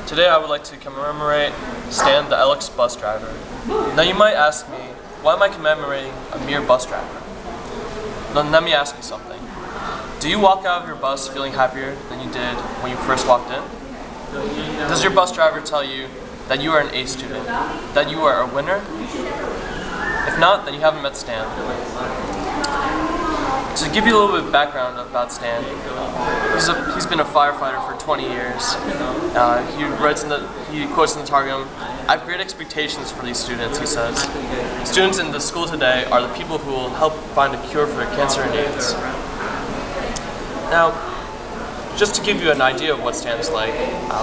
Today I would like to commemorate Stan, the LX bus driver. Now you might ask me, why am I commemorating a mere bus driver? Then let me ask you something. Do you walk out of your bus feeling happier than you did when you first walked in? Does your bus driver tell you that you are an A student, that you are a winner? If not, then you haven't met Stan. To give you a little bit of background about Stan, he's been a firefighter for 20 years. He quotes in the Targum, "I have great expectations for these students," he says. Students in the school today are the people who will help find a cure for cancer and AIDS. Now, just to give you an idea of what Stan's like,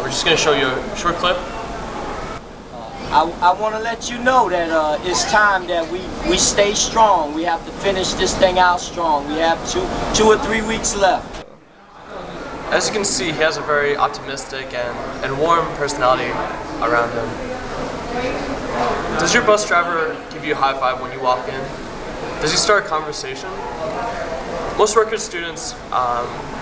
we're just going to show you a short clip. I want to let you know that it's time that we stay strong. We have to finish this thing out strong. We have two or 3 weeks left. As you can see, he has a very optimistic and warm personality around him. Does your bus driver give you a high five when you walk in? Does he start a conversation? Most Rutgers students,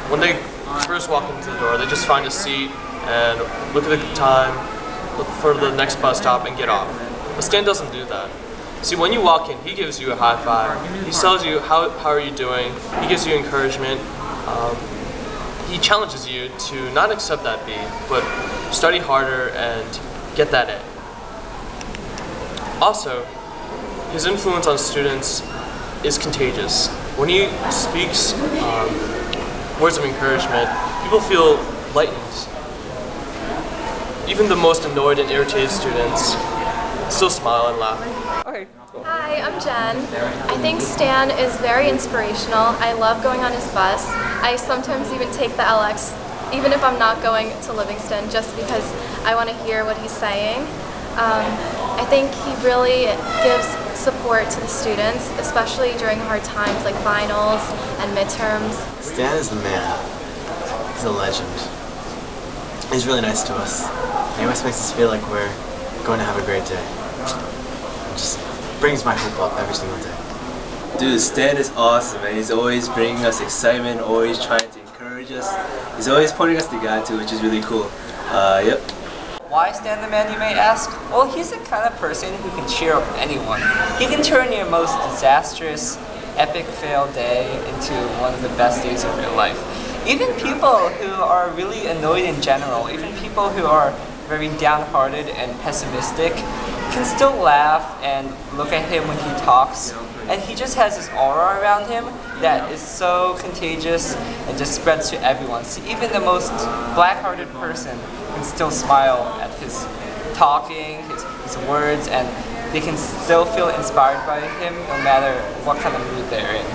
when they first walk into the door, they just find a seat and look at the time, look for the next bus stop, and get off. But Stan doesn't do that. See, when you walk in, he gives you a high five. He tells you, how are you doing? He gives you encouragement. He challenges you to not accept that B, but study harder and get that A. Also, his influence on students is contagious. When he speaks words of encouragement, people feel lightened. Even the most annoyed and irritated students still smile and laugh. Okay. Cool. Hi, I'm Jen. I think Stan is very inspirational. I love going on his bus. I sometimes even take the LX, even if I'm not going to Livingston, just because I want to hear what he's saying. I think he really gives support to the students, especially during hard times like finals and midterms. Stan is the man. He's a legend. He's really nice to us. He always makes us feel like we're going to have a great day. It just brings my hope up every single day. Dude, Stan is awesome, man. He's always bringing us excitement, always trying to encourage us. He's always pointing us the guy too, which is really cool. Yep. Why Stan the man, you may ask? Well, he's the kind of person who can cheer up anyone. He can turn your most disastrous, epic fail day into one of the best days of your life. Even people who are really annoyed in general, even people who are very downhearted and pessimistic, can still laugh and look at him when he talks. And he just has this aura around him that is so contagious and just spreads to everyone. So even the most black-hearted person can still smile at his talking, his words, and they can still feel inspired by him no matter what kind of mood they're in.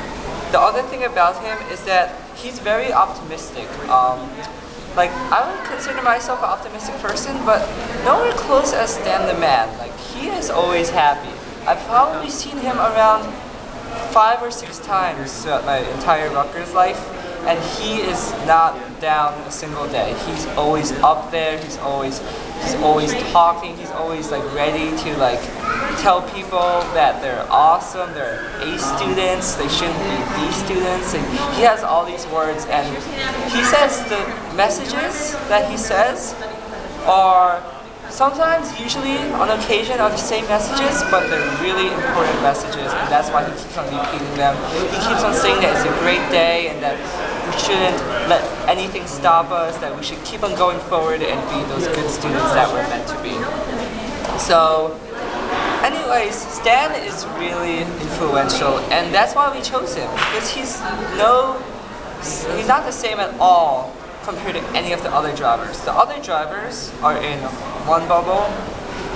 The other thing about him is that he's very optimistic. Like, I would consider myself an optimistic person, but nowhere close as Stan the man. Like, he is always happy. I've probably seen him around 5 or 6 times throughout my entire Rutgers life, and he is not down a single day. He's always up there. He's always talking. He's always like ready to like tell people that they're awesome, they're A students, they shouldn't be B students, and he has all these words, and he says the messages that he says are sometimes, usually, on occasion, are the same messages, but they're really important messages, and that's why he keeps on repeating them. He keeps on saying that it's a great day, and that we shouldn't let anything stop us, that we should keep on going forward and be those good students that we're meant to be. So, anyways, Stan is really influential, and that's why we chose him, because he's not the same at all compared to any of the other drivers. The other drivers are in one bubble.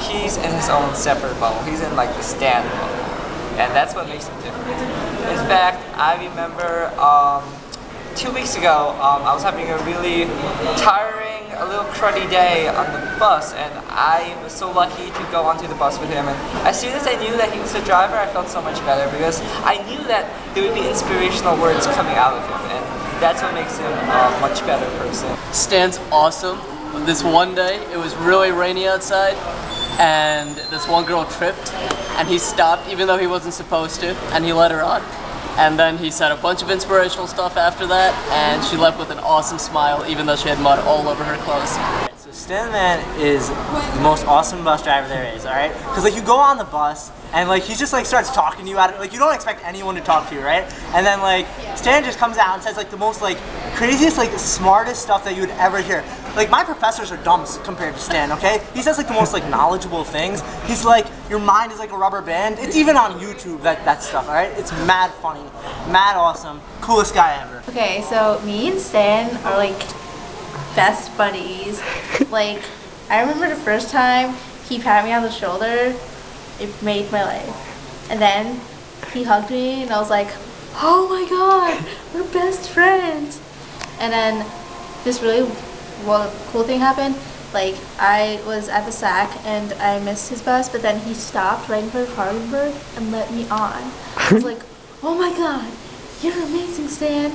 He's in his own separate bubble. He's in like the Stan bubble, and that's what makes him different. In fact, I remember 2 weeks ago, I was having a really tiring, a little cruddy day on the bus, and I was so lucky to go onto the bus with him. And as soon as I knew that he was the driver, I felt so much better because I knew that there would be inspirational words coming out of him, and that's what makes him a much better person. Stan's awesome. This one day, it was really rainy outside, and this one girl tripped, and he stopped even though he wasn't supposed to, and he let her on. And then he said a bunch of inspirational stuff after that, and she left with an awesome smile even though she had mud all over her clothes. So Stan the Man is the most awesome bus driver there is, alright? Because like you go on the bus and like he just like starts talking to you at it, like you don't expect anyone to talk to you, right? And then like Stan just comes out and says like the most like craziest, like smartest stuff that you would ever hear. Like my professors are dumb compared to Stan, okay? He says like the most like knowledgeable things. He's like, your mind is like a rubber band. It's even on YouTube, that stuff, alright? It's mad funny, mad awesome, coolest guy ever. Okay, so me and Stan are like best buddies. Like, I remember the first time he patted me on the shoulder, it made my life. And then he hugged me and I was like, oh my god, we're best friends. And then this really cool thing happened. Like, I was at the SAC and I missed his bus, but then he stopped right in front of Hardenberg and let me on. I was like, oh my god, you're amazing, Stan.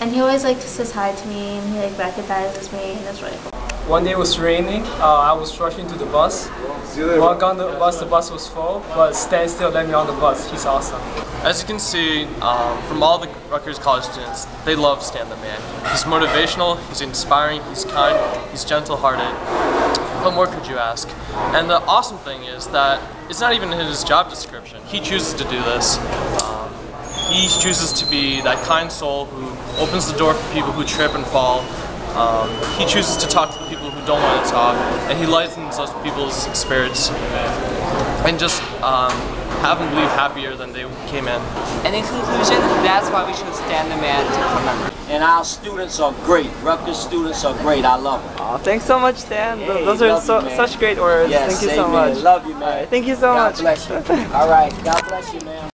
And he always like says hi to me and he like recognizes me and it's really cool. One day it was raining, I was rushing to the bus. Walk on the bus was full, but Stan still let me on the bus. He's awesome. As you can see, from all the Rutgers College students, they love Stan the Man. He's motivational, he's inspiring, he's kind, he's gentle-hearted. What more could you ask? And the awesome thing is that it's not even in his job description. He chooses to do this. He chooses to be that kind soul who opens the door for people who trip and fall. He chooses to talk to the people who don't want to talk, and he lightens those people's spirits and just have them leave happier than they came in. And in conclusion, that's why we should Stan the Man to remember. And our students are great. Rutgers students are great. I love them. Oh, thanks so much, Stan. Hey, those are you, such great words. Yes, thank you so amen. much. Love you, man. All right, thank you so much. God bless you. All right. God bless you, man.